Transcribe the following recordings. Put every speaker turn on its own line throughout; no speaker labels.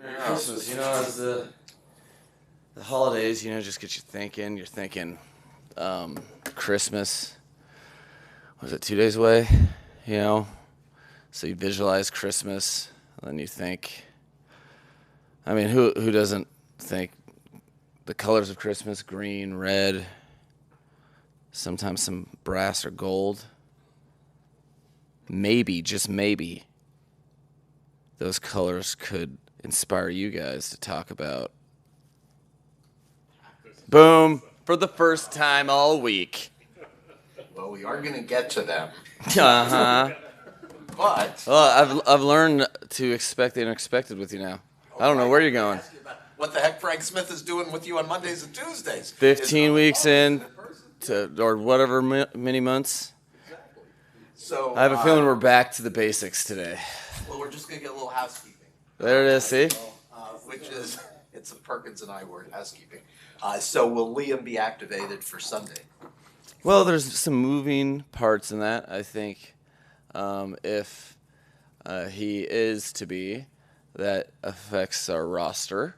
Merry Christmas. As the holidays, just get you thinking. You're thinking Christmas. Was it 2 days away? So you visualize Christmas, and then you think. I mean, who doesn't think the colors of Christmas? Green, red, sometimes some brass or gold. Maybe, just maybe, those colors could inspire you guys to talk about. Boom! For the first time all week.
Well, we are going to get to them.
Uh-huh.
But
Well, I've learned to expect the unexpected with you now. I don't know where you're going.
what the heck Frank Smith is doing with you on Mondays and Tuesdays?
15 weeks in, or whatever many months.
So
I have a feeling we're back to the basics today.
Well, we're just going to get a little housekeeping.
There it is, see?
Which is, it's a Perkins and I word, housekeeping. So will Liam be activated for Sunday?
Well, there's some moving parts in that. I think if he is to be, that affects our roster.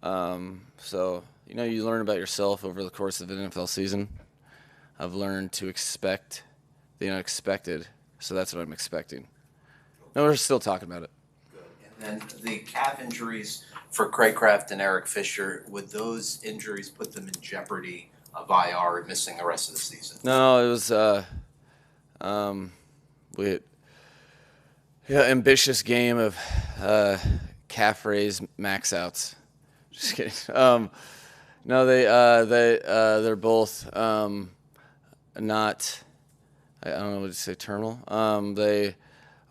So, you learn about yourself over the course of an NFL season. I've learned to expect the unexpected, so that's what I'm expecting. No, we're still talking about it.
And then the calf injuries for Craycraft and Eric Fisher, would those injuries put them in jeopardy of IR and missing the rest of the season?
No, it was ambitious game of calf raise max outs. Just kidding. No, they're both not. I don't know what to say. Terminal. They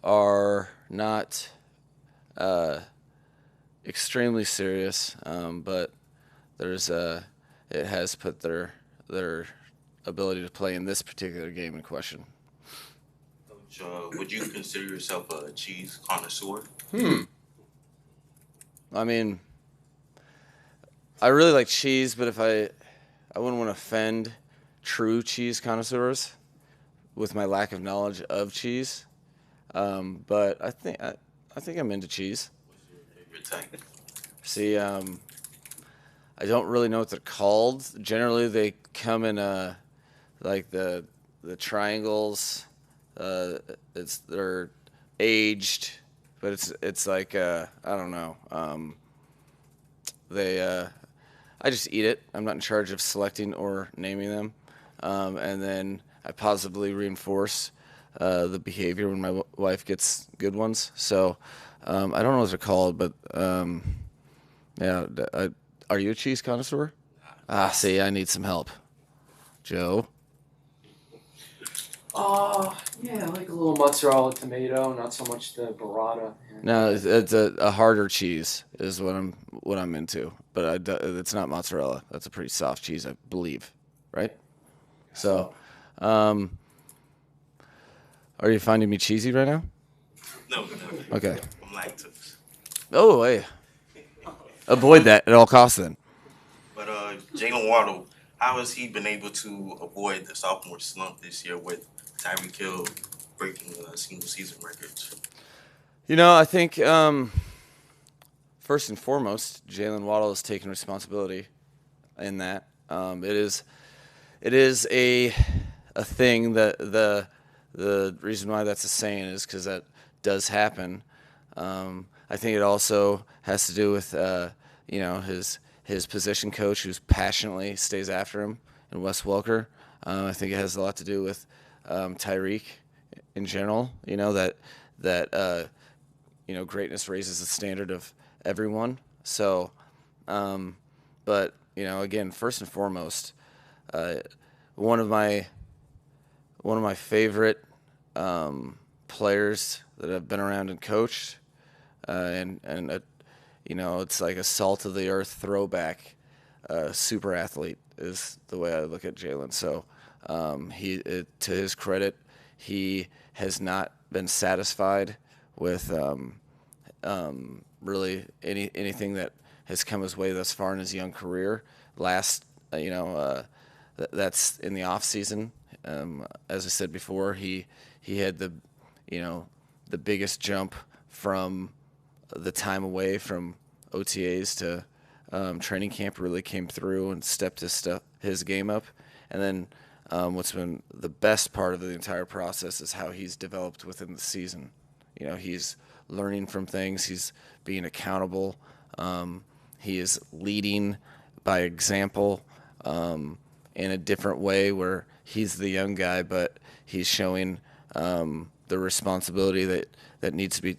are not extremely serious, but there's it has put their ability to play in this particular game in question.
Coach, would you consider yourself a cheese connoisseur?
I mean, I really like cheese, but if I wouldn't want to offend true cheese connoisseurs with my lack of knowledge of cheese. But I think I'm into cheese.
What's your favorite type?
See, I don't really know what they're called. Generally, they come in like the triangles. They're aged, but it's like I don't know. I just eat it. I'm not in charge of selecting or naming them, and then I positively reinforce the behavior when my wife gets good ones. So I don't know what they're called, but yeah. Are you a cheese connoisseur? See, I need some help. Joe?
Yeah, I like a little mozzarella tomato, not so much the burrata.
No, it's a harder cheese is what I'm into, but it's not mozzarella. That's a pretty soft cheese, I believe, right? So, are you finding me cheesy right now?
No.
Okay.
I'm lactose.
Oh, hey. Avoid that at all costs then.
But Jalen Waddle, how has he been able to avoid the sophomore slump this year with Tyreek Hill breaking single season records?
I think first and foremost, Jalen Waddle has taken responsibility in that. It is a thing that the reason why that's a saying is because that does happen. I think it also has to do with his position coach, who's passionately stays after him, and Wes Welker. I think it has a lot to do with Tyreek in general. Greatness raises the standard of everyone. So, but again, first and foremost, one of my favorite players that I've been around and coached, it's like a salt of the earth throwback, super athlete is the way I look at Jalen. So, to his credit, he has not been satisfied with really anything that has come his way thus far in his young career. That's in the off season. As I said before, he had the biggest jump from the time away from OTAs to training camp really came through and stepped his game up. And then what's been the best part of the entire process is how he's developed within the season. You know, he's learning from things. He's being accountable. He is leading by example in a different way where he's the young guy, but he's showing the responsibility that needs to be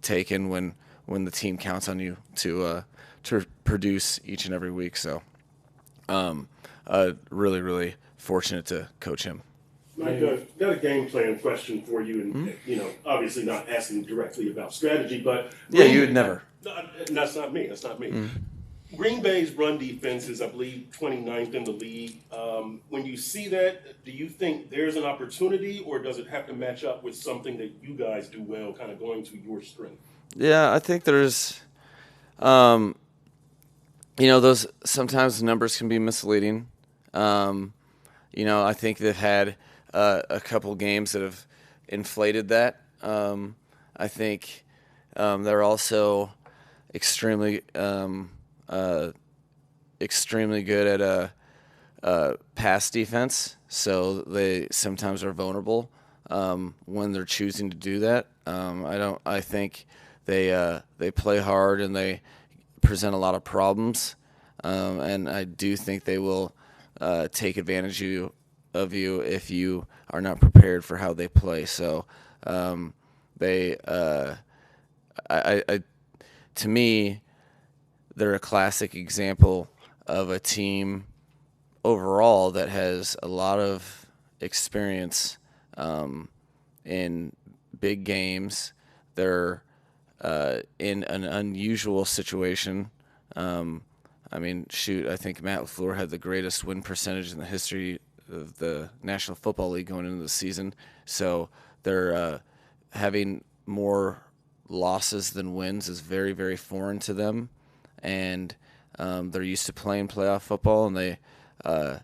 taken when the team counts on you to produce each and every week. So really, really fortunate to coach him.
Mike, got a game plan question for you, and obviously not asking directly about strategy, but
yeah, you would never.
No, that's not me. That's not me. Green Bay's run defense is, I believe, 29th in the league. When you see that, do you think there's an opportunity, or does it have to match up with something that you guys do well, kind of going to your strength?
Yeah, I think there's, those sometimes numbers can be misleading. I think they've had a couple games that have inflated that. I think they're also extremely good at pass defense, so they sometimes are vulnerable when they're choosing to do that. I think they play hard and they present a lot of problems, and I do think they will take advantage of you if you are not prepared for how they play. So to me, they're a classic example of a team overall that has a lot of experience in big games. They're in an unusual situation. I think Matt LaFleur had the greatest win percentage in the history of the National Football League going into the season. So they're having more losses than wins is very, very foreign to them. And they're used to playing playoff football, and they, have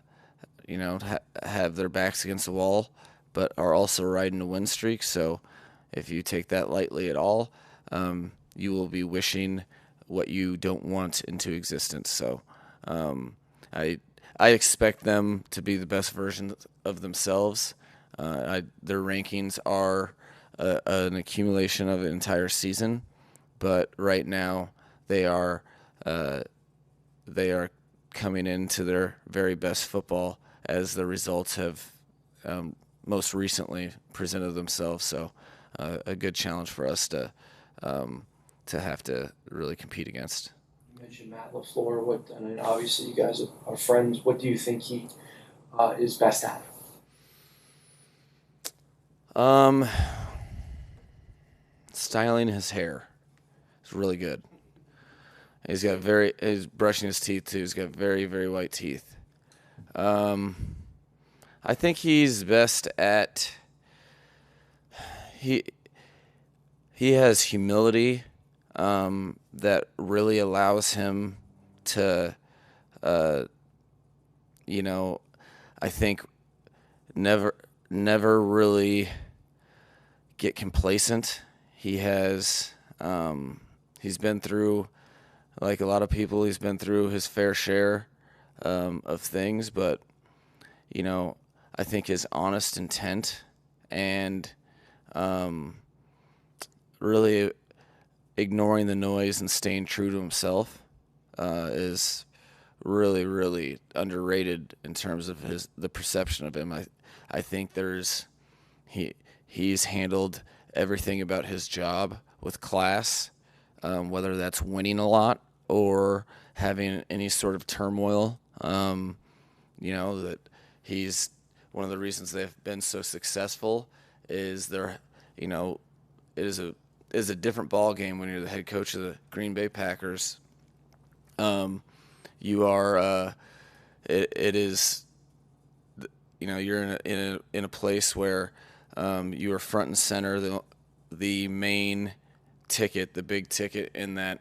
their backs against the wall, but are also riding a win streak. So if you take that lightly at all, you will be wishing what you don't want into existence. So I expect them to be the best version of themselves. Their rankings are an accumulation of an entire season, but right now they are coming into their very best football as the results have most recently presented themselves. So a good challenge for us to have to really compete against.
You mentioned Matt LaFleur. Obviously you guys are friends. What do you think he is best at?
Styling his hair is really good. He's brushing his teeth too. He's got very, very white teeth. I think he's best at he has humility that really allows him to I think never really get complacent. He has he's been through, like a lot of people, he's been through his fair share of things, but I think his honest intent and really ignoring the noise and staying true to himself is really, really underrated in terms of the perception of him. I think he's handled everything about his job with class, whether that's winning a lot or having any sort of turmoil. That he's one of the reasons they've been so successful is it is a different ball game when you're the head coach of the Green Bay Packers. You are it is you're in a place where you are front and center, the main ticket, the big ticket in that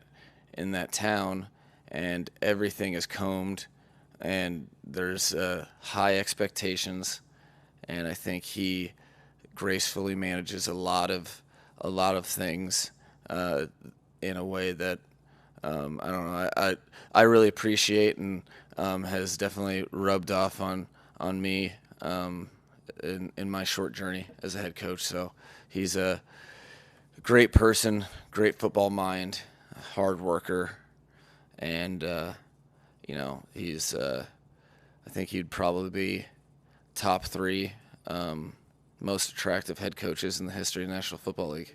town, and everything is combed, and there's high expectations, and I think he gracefully manages a lot of things in a way that I don't know. I really appreciate and has definitely rubbed off on me in my short journey as a head coach. So he's a great person, great football mind, hard worker, and he's I think he'd probably be top 3 most attractive head coaches in the history of the National Football League.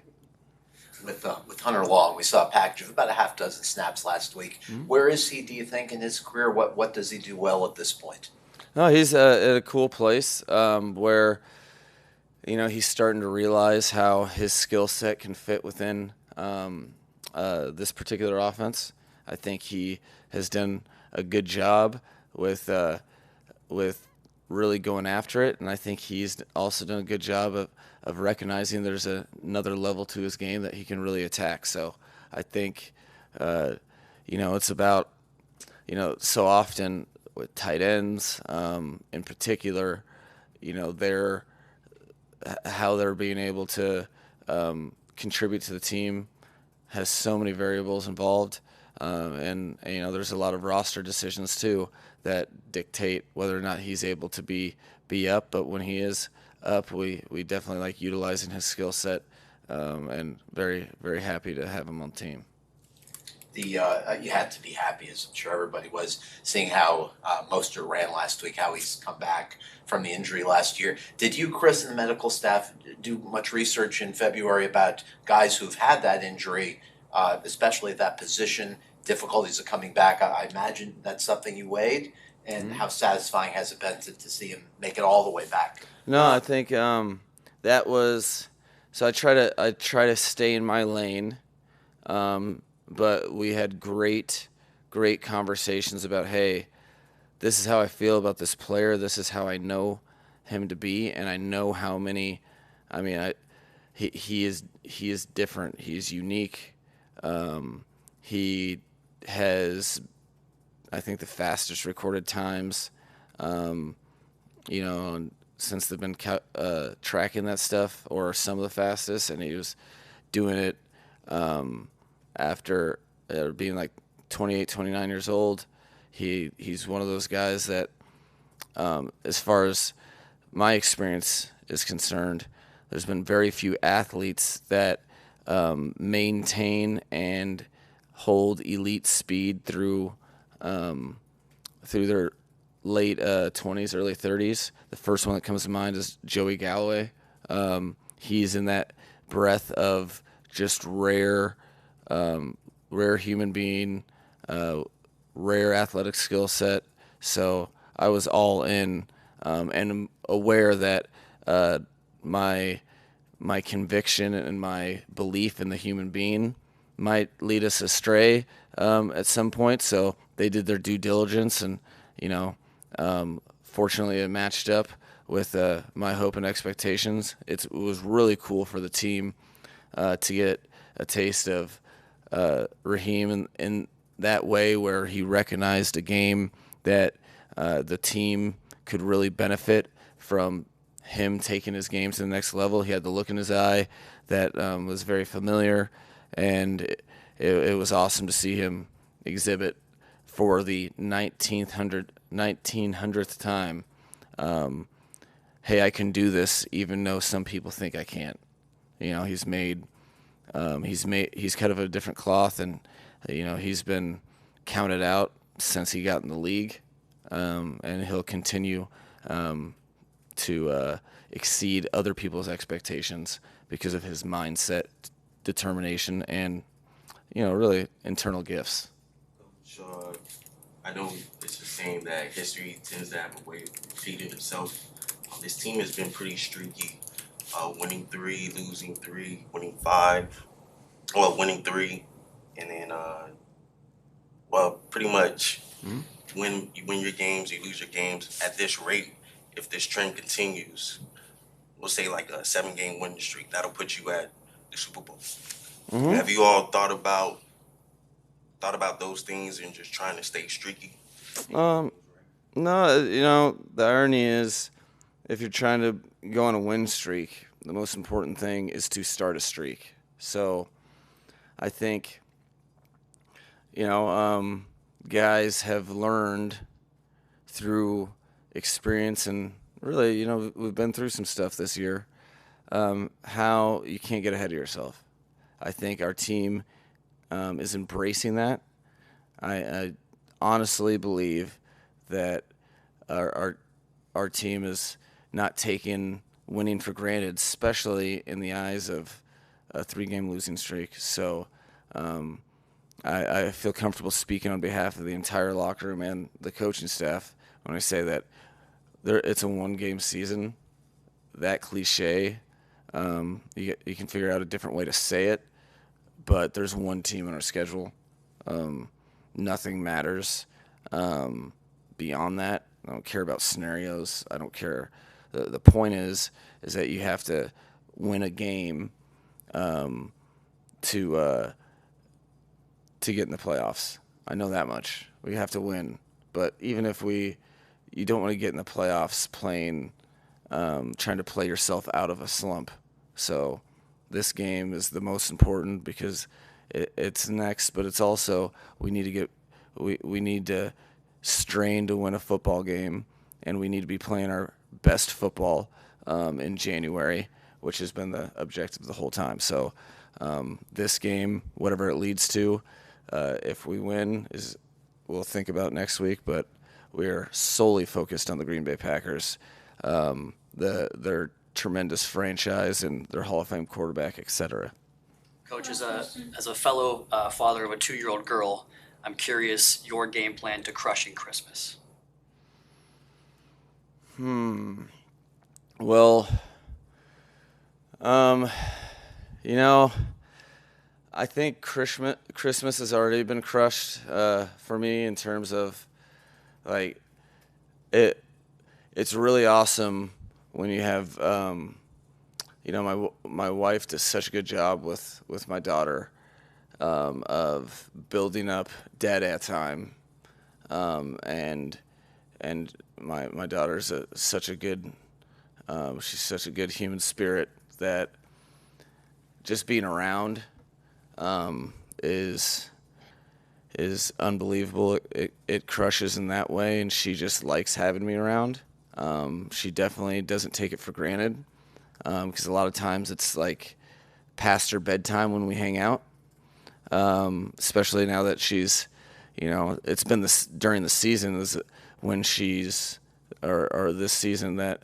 With Hunter Long, we saw a package of about a half dozen snaps last week. Where is he, do you think, in his career? What does he do well at this point?
No, he's at a cool place where he's starting to realize how his skill set can fit within this particular offense. I think he has done a good job with really going after it, and I think he's also done a good job of recognizing there's another level to his game that he can really attack. So I think it's about so often with tight ends in particular, how they're being able to contribute to the team has so many variables involved, and there's a lot of roster decisions too that dictate whether or not he's able to be up. But when he is up, we definitely like utilizing his skill set, and very, very happy to have him on the team.
You had to be happy, as I'm sure everybody was, seeing how Mostert ran last week, how he's come back from the injury last year. Did you, Chris, and the medical staff do much research in February about guys who've had that injury, especially at that position, difficulties of coming back? I imagine that's something you weighed, and how satisfying has it been to see him make it all the way back?
No, I think that was – so I try to stay in my lane, but we had great conversations about, hey, this is how I feel about this player. This is how I know him to be, and I know how many. I mean, he is different. He's unique. He has, I think, the fastest recorded times. Since they've been tracking that stuff, or some of the fastest, and he was doing it after being like 28, 29 years old. He's one of those guys that, as far as my experience is concerned, there's been very few athletes that maintain and hold elite speed through their late 20s, early 30s. The first one that comes to mind is Joey Galloway. He's in that breath of just rare human being, rare athletic skill set. So I was all in, and aware that my conviction and my belief in the human being might lead us astray at some point. So they did their due diligence, and fortunately it matched up with my hope and expectations. It was really cool for the team to get a taste of Raheem in that way, where he recognized a game that the team could really benefit from him taking his game to the next level. He had the look in his eye that was very familiar, and it was awesome to see him exhibit for the 1900th time. Hey, I can do this, even though some people think I can't. He's kind of a different cloth, and he's been counted out since he got in the league, and he'll continue to exceed other people's expectations because of his mindset, determination, and really internal gifts.
So, I know it's the same that history tends to have a way of repeating itself. This team has been pretty streaky, winning 3, losing 3, winning 5, winning 3, and then pretty much when you win your games, you lose your games. At this rate, if this trend continues, we'll say like a 7-game winning streak, that'll put you at the Super Bowl. Have you all thought about those things and just trying to stay streaky?
No, the irony is, if you're trying to go on a win streak, the most important thing is to start a streak. So I think guys have learned through experience, and really, we've been through some stuff this year, how you can't get ahead of yourself. I think our team is embracing that. I honestly believe that our team is not taking winning for granted, especially in the eyes of a 3-game losing streak. So I feel comfortable speaking on behalf of the entire locker room and the coaching staff when I say that it's a 1-game season. That cliche, you can figure out a different way to say it, but there's one team on our schedule. Nothing matters beyond that. I don't care about scenarios. I don't care. The point is that you have to win a game to get in the playoffs. I know that much. We have to win. But even if you don't want to get in the playoffs playing, trying to play yourself out of a slump. So this game is the most important because it's next, but it's also we need to strain to win a football game, and we need to be playing our best football in January, which has been the objective the whole time. So this game, whatever it leads to, if we win, we'll think about next week. But we are solely focused on the Green Bay Packers, their tremendous franchise and their Hall of Fame quarterback, etc.
Coach, as a fellow father of a 2-year-old girl, I'm curious your game plan to crushing Christmas.
Well, I think Christmas has already been crushed for me in terms of like it's really awesome when you have my wife does such a good job with my daughter of building up dad time, and my daughter's such a good she's such a good human spirit that just being around is unbelievable. It crushes in that way, and she just likes having me around. She definitely doesn't take it for granted, because a lot of times it's like past her bedtime when we hang out, especially now that she's, it's been during the season is when she's, or this season that,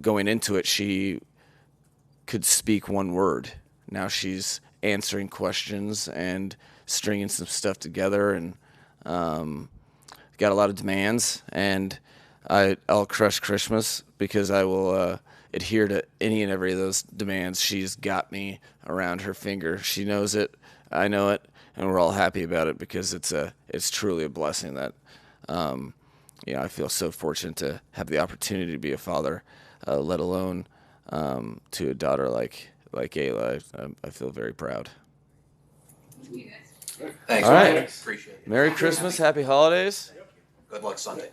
going into it, she could speak one word. Now she's answering questions and stringing some stuff together, and got a lot of demands, and I'll crush Christmas because I will adhere to any and every of those demands. She's got me around her finger. She knows it, I know it, and we're all happy about it because it's truly a blessing that I feel so fortunate to have the opportunity to be a father, let alone to a daughter like Ayla. I feel very proud.
Thanks,
All right.
Ryan. Appreciate it.
Merry Christmas, Happy Holidays.
Good luck Sunday.